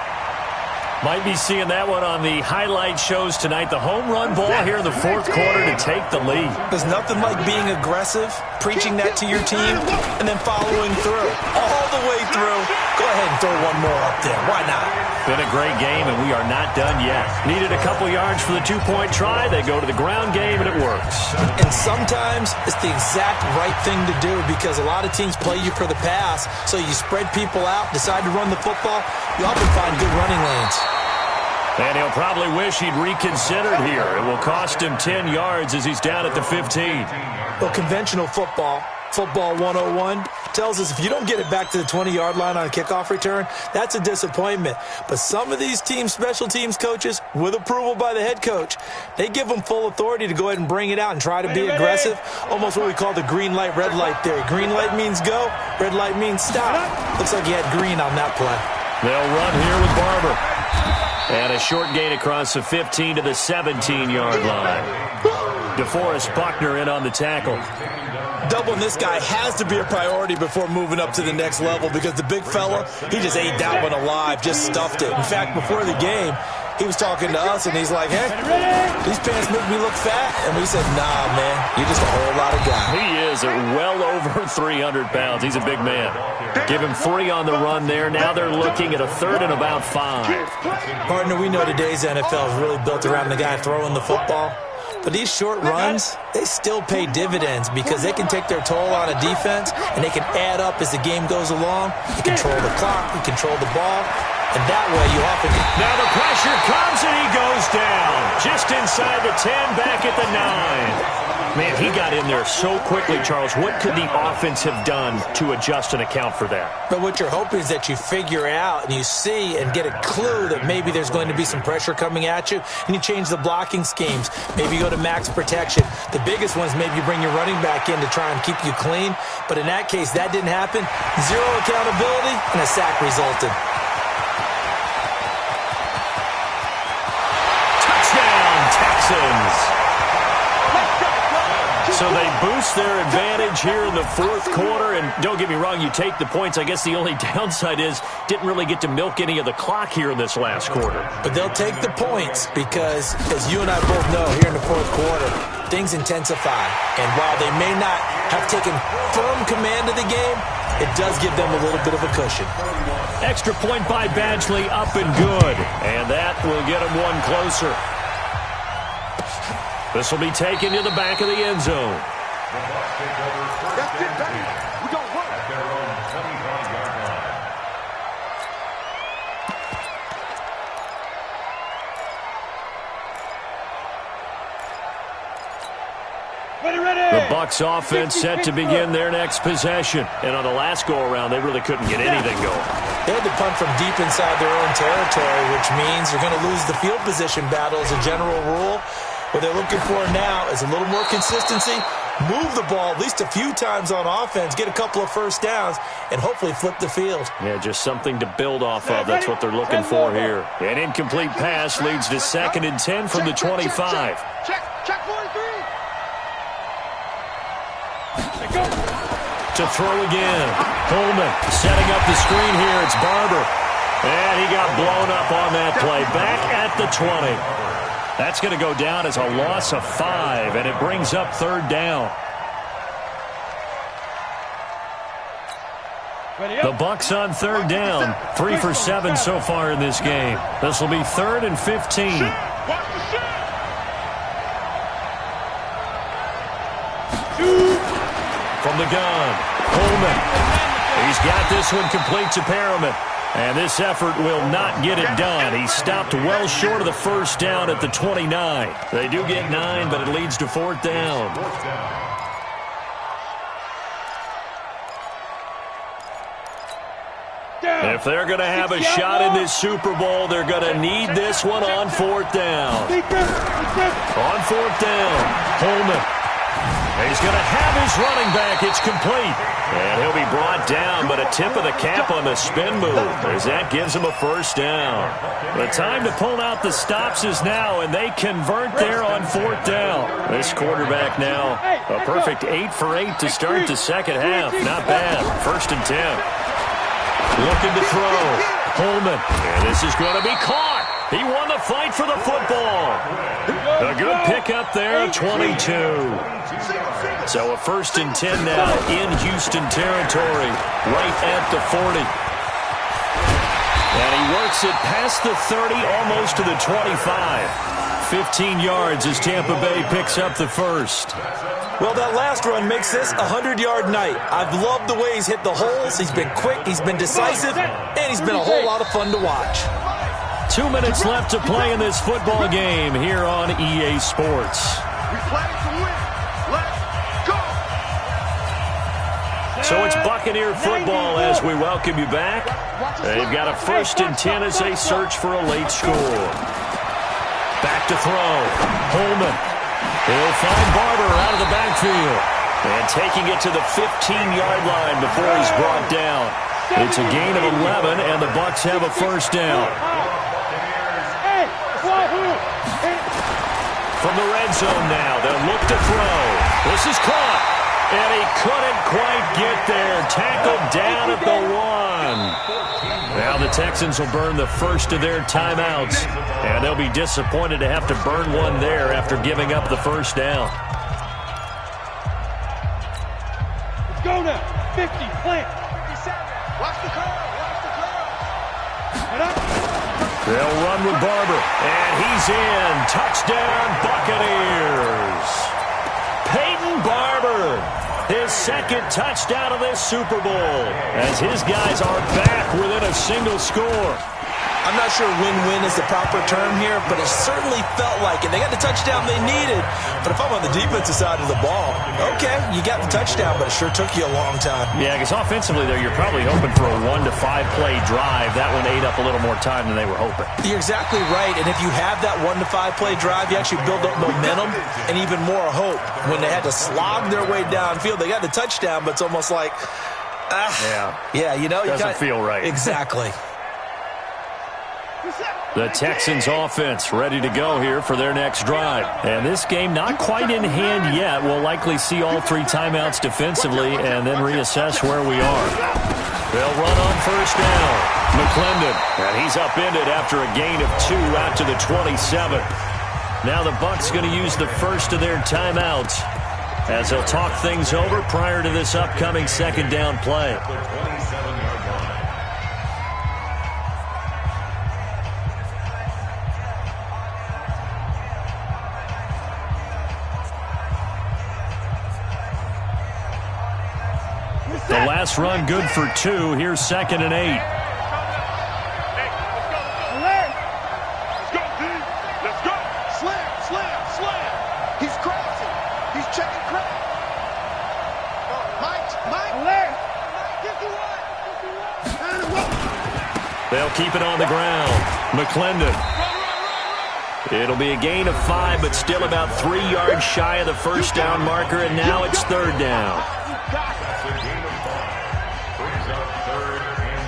Might be seeing that one on the highlight shows tonight. The home run ball here in the 4th quarter to take the lead. There's nothing like being aggressive, preaching that to your team, and then following through. All the way through. Go ahead and throw one more up there. Why not? Been a great game, and we are not done yet. Needed a couple yards for the 2-point try. They go to the ground game, and it works. And sometimes it's the exact right thing to do because a lot of teams play you for the pass, so you spread people out, decide to run the football. You often find good running lanes. And he'll probably wish he'd reconsidered here. It will cost him 10 yards as he's down at the 15. Well, conventional football 101, tells us if you don't get it back to the 20-yard line on a kickoff return, that's a disappointment. But some of these teams, special teams coaches, with approval by the head coach, they give them full authority to go ahead and bring it out and try to be aggressive. Almost what we call the green light, red light theory. Green light means go, red light means stop. Looks like he had green on that play. They'll run here with Barber. And a short gain across the 15 to the 17-yard line. DeForest Buckner in on the tackle. Doubling this guy has to be a priority before moving up to the next level because the big fella, he just ate that one alive, just stuffed it. In fact, before the game, he was talking to us, and he's like, hey, these pants make me look fat. And we said, nah, man, you're just a whole lot of guy. He is well over 300 pounds. He's a big man. Give him 3 on the run there. Now they're looking at a 3rd and about 5. Partner, we know today's NFL is really built around the guy throwing the football. But these short runs, they still pay dividends because they can take their toll on a defense, and they can add up as the game goes along. You control the clock, you control the ball, and that way you often... Now the pressure comes, and he goes down. Just inside the 10, back at the 9. Man, he got in there so quickly, Charles. What could the offense have done to adjust and account for that? But what you're hoping is that you figure out and you see and get a clue that maybe there's going to be some pressure coming at you, and you change the blocking schemes. Maybe you go to max protection. The biggest one is maybe you bring your running back in to try and keep you clean. But in that case, that didn't happen. 0 accountability, and a sack resulted. Touchdown, Texans! So So they boost their advantage here in the fourth quarter. And don't get me wrong, you take the points. I guess the only downside is didn't really get to milk any of the clock here in this last quarter. But they'll take the points because, as you and I both know, here in the fourth quarter, things intensify. And while they may not have taken firm command of the game, it does give them a little bit of a cushion. Extra point by Badgley, up and good. And that will get them one closer. This will be taken to the back of the end zone. That's it, baby. We don't work. At their own 25-yard line. The Bucs offense set to begin their next possession. And on the last go-around, they really couldn't get anything going. They had to punt from deep inside their own territory, which means you're going to lose the field position battle as a general rule. What they're looking for now is a little more consistency, move the ball at least a few times on offense, get a couple of first downs, and hopefully flip the field. Yeah, just something to build off of. That's what they're looking for here. An incomplete pass leads to 2nd and 10 from the 25. Check 43. To throw again. Coleman setting up the screen here. It's Barber. And he got blown up on that play. Back at the 20. That's going to go down as a loss of 5, and it brings up 3rd down. The Bucs on 3rd down. 3 for 7 so far in this game. This will be 3rd and 15. From the gun, Coleman. He's got this one complete to Perriman. And this effort will not get it done. He stopped well short of the first down at the 29. They do get 9, but it leads to 4th down. If they're going to have a shot in this Super Bowl, they're going to need this one on 4th down. On 4th down, Coleman. He's going to have his running back. It's complete. And he'll be brought down, but a tip of the cap on the spin move as that gives him a first down. The time to pull out the stops is now, and they convert there on 4th down. This quarterback now, a perfect 8 for 8 to start the second half. Not bad. 1st and 10. Looking to throw. Coleman. And this is going to be caught. He won the fight for the football. A good pickup there, 22. So a 1st and 10 now in Houston territory, right at the 40. And he works it past the 30, almost to the 25. 15 yards as Tampa Bay picks up the first. Well, that last run makes this a 100-yard night. I've loved the way he's hit the holes. He's been quick, he's been decisive, and he's been a whole lot of fun to watch. 2 minutes left to play in this football game here on EA Sports. We play to win. Let's go. So it's Buccaneer football as we welcome you back. They've got a 1st and 10 as they search for a late score. Back to throw. Holman. He'll find Barber out of the backfield. And taking it to the 15-yard line before he's brought down. It's a gain of 11, and the Bucs have a first down. From the red zone now, they'll look to throw. This is caught, and he couldn't quite get there. Tackled down at the 1. Now the Texans will burn the first of their timeouts, and they'll be disappointed to have to burn one there after giving up the first down. Let's go now. 50, plant. 57. Watch the curve. Watch the curve. They'll run with Barber, and he's in. Touchdown, Buccaneers. Peyton Barber, his 2nd touchdown of this Super Bowl, as his guys are back within a single score. I'm not sure win-win is the proper term here, but it certainly felt like it. They got the touchdown they needed, but if I'm on the defensive side of the ball, okay, you got the touchdown, but it sure took you a long time. Yeah, because offensively, though, you're probably hoping for a 1 to 5 play drive. That one ate up a little more time than they were hoping. You're exactly right, and if you have that 1 to 5 play drive, you actually build up momentum and even more hope. When they had to slog their way downfield, they got the touchdown, but it's almost like, yeah, you know, doesn't feel right. Exactly. The Texans offense ready to go here for their next drive. And this game not quite in hand yet. We'll likely see all 3 timeouts defensively and then reassess where we are. They'll run on first down. McClendon, and he's upended after a gain of 2 out to the 27. Now the Bucs going to use the first of their timeouts as they'll talk things over prior to this upcoming second down play. The last run good for 2. Here's 2nd and 8. Let's go, D. Let's go. Slam, slam, slam. He's crossing. He's checking crack. Mike. Alert. They'll keep it on the ground. McClendon. It'll be a gain of 5, but still about 3 yards shy of the first down marker, and now it's 3rd down. That's a gain of 5. Brings up 3rd and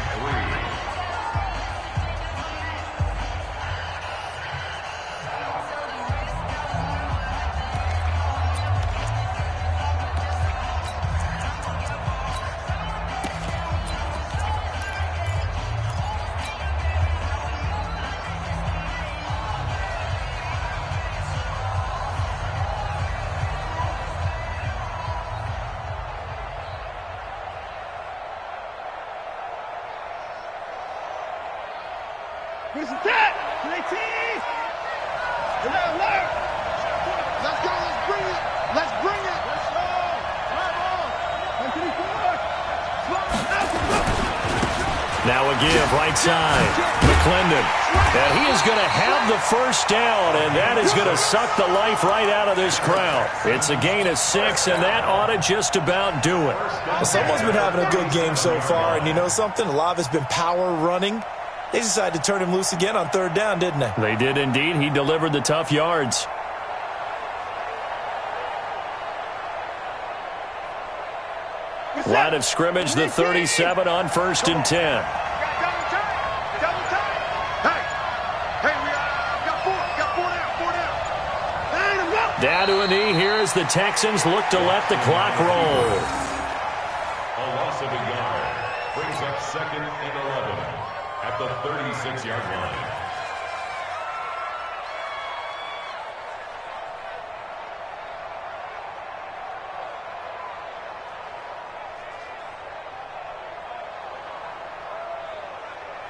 Here's the tap. Let's go. Let's bring it. Let's bring it. Let's go. Now a give right side. McClendon. And he is going to have the first down, and that is going to suck the life right out of this crowd. It's a gain of 6, and that ought to just about do it. Well, someone's been having a good game so far, and you know something? A lot of it's been power running. They decided to turn him loose again on 3rd down, didn't they? They did indeed. He delivered the tough yards. Line of scrimmage, the 37 on 1st and 10. Down to a knee here as the Texans look to let the clock roll. A loss of a yard brings up 2nd and 11 at the 36-yard line.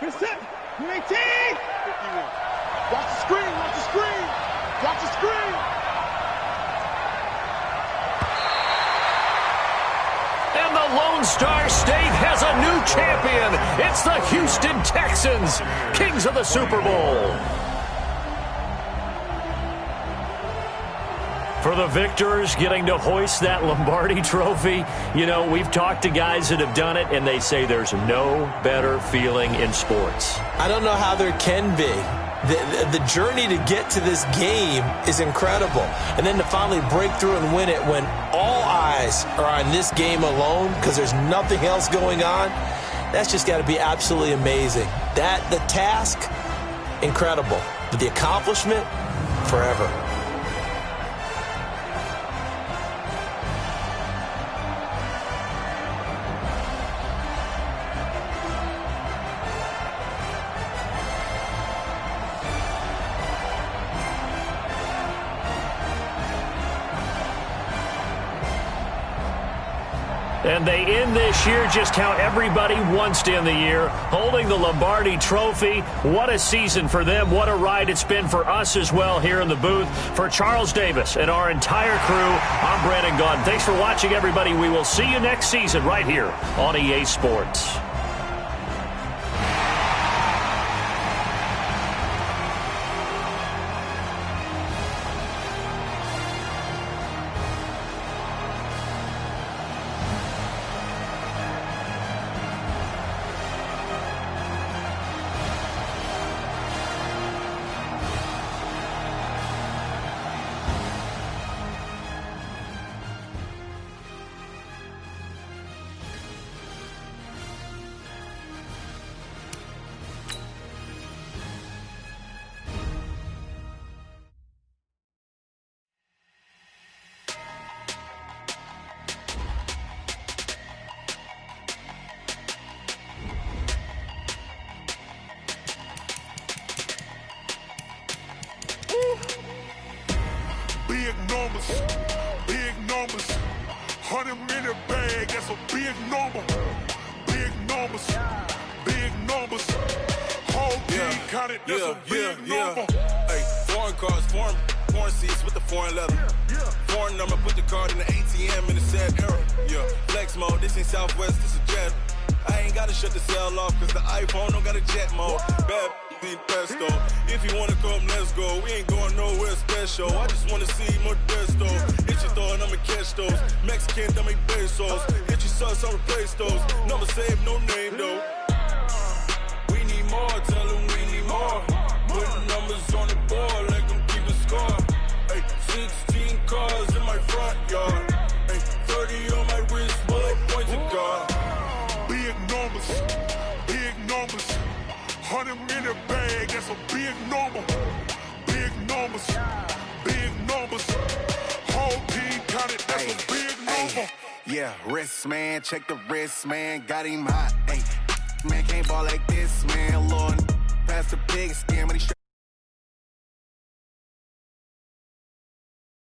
Here's it. 19. 51. Watch the screen. Watch the screen. Watch the screen. And the Lone Star State has a new champion. It's the Houston Texans, kings of the Super Bowl. For the victors getting to hoist that Lombardi trophy, you know, we've talked to guys that have done it, and they say there's no better feeling in sports. I don't know how there can be. The journey to get to this game is incredible. And then to finally break through and win it when all eyes are on this game alone because there's nothing else going on, that's just got to be absolutely amazing. The task, incredible. But the accomplishment, forever. And they end this year just how everybody wants to end the year, holding the Lombardi trophy. What a season for them. What a ride it's been for us as well here in the booth. For Charles Davis and our entire crew, I'm Brandon Gaudin. Thanks for watching, everybody. We will see you next season right here on EA Sports. big numbers, big numbers. 100 minute bag, that's a big number. Big numbers, big numbers. Whole team counted, that's a big number. Hey, foreign cars, foreign seats with the foreign leather. Foreign number, put the card in the ATM in the sad era. Yeah, flex mode, this ain't Southwest, this a jet. I ain't gotta shut the cell off, cause the iPhone don't got a jet mode. Bad ain't pesto. If you wanna come, let's go. We ain't going nowhere special. I just wanna see Modesto. Hit your thought, I'ma catch those. Mexican, that make pesos. Hit your sus, I'll replace those. Number saved, no name though. We need more, tell them we need more. Putting numbers on the board like I'm keeping score. Hey, 16 cars in my front yard. Hey, 30 on my wrist, bullet points to God. Big numbers, big numbers. 100 minute bag, that's a big number. Big numbers, big numbers. Whole team counted, that's a big number. Yeah, wrist man, check the wrist man, got him hot. Man can't ball like this, man. Lord, past the pig skin, but he